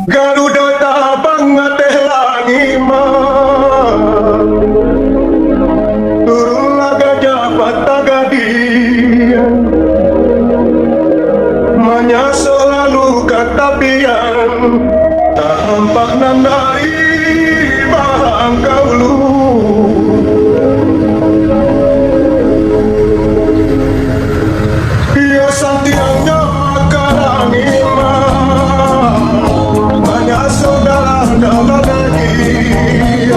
Garuda tabang teh langima turunlah gajah patagadian menyaso lalu katapian tak nampak nandai bahang kaulu ia santiangnya karangima saudara dalam daging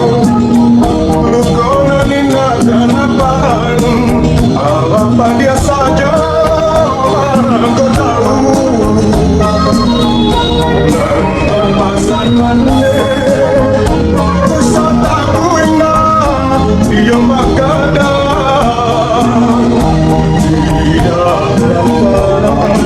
Lukona nina dan apaan apa dia saja kau tahu dan pasan mande wisata kuina dia makada tidak dapat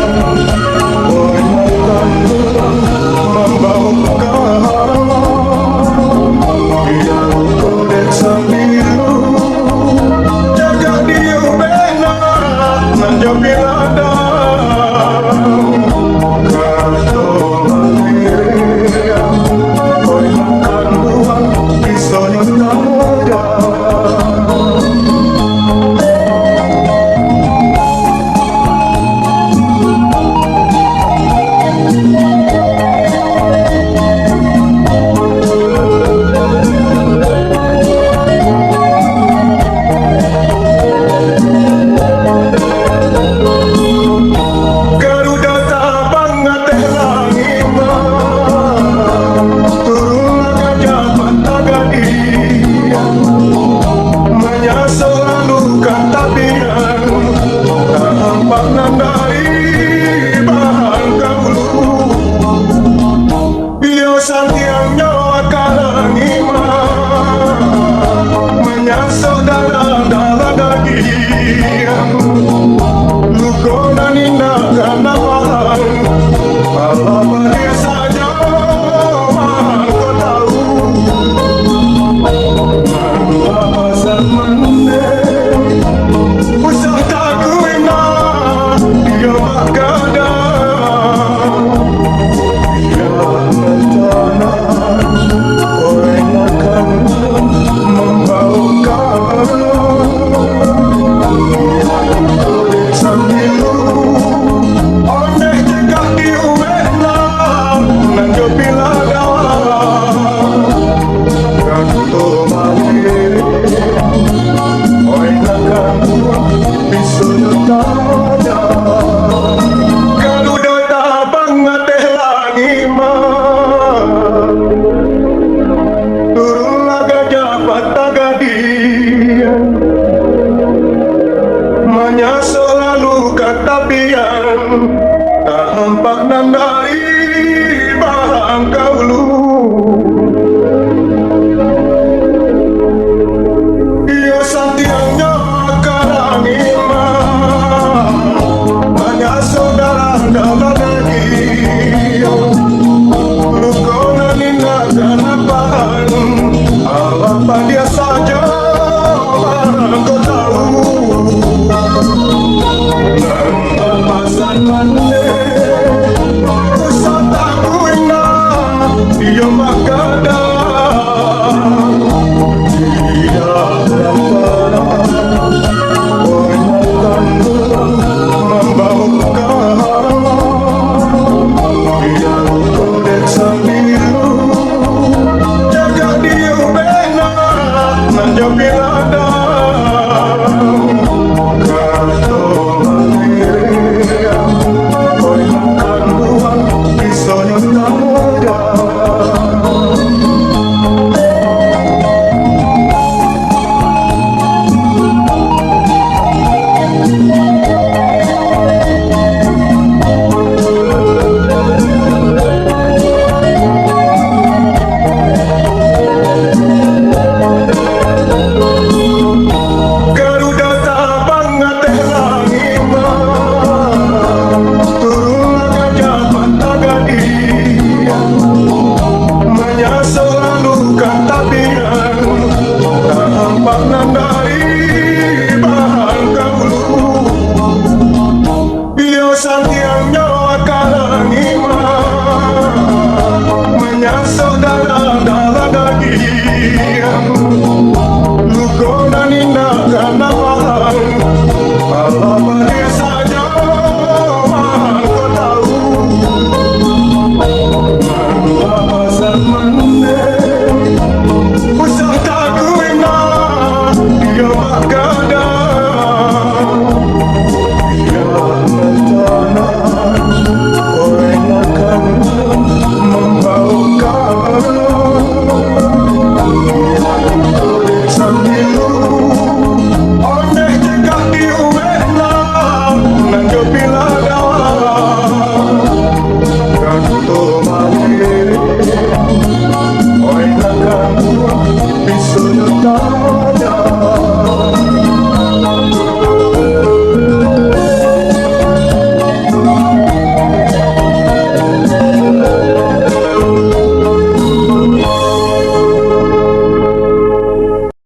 selalu katapian tak nampak nandai bahang kaulu ia santiangnya karangima banyak saudara dalam daging Lukona nina dan apaan apa dia saja kau tahu pasan mande wisata kuina dia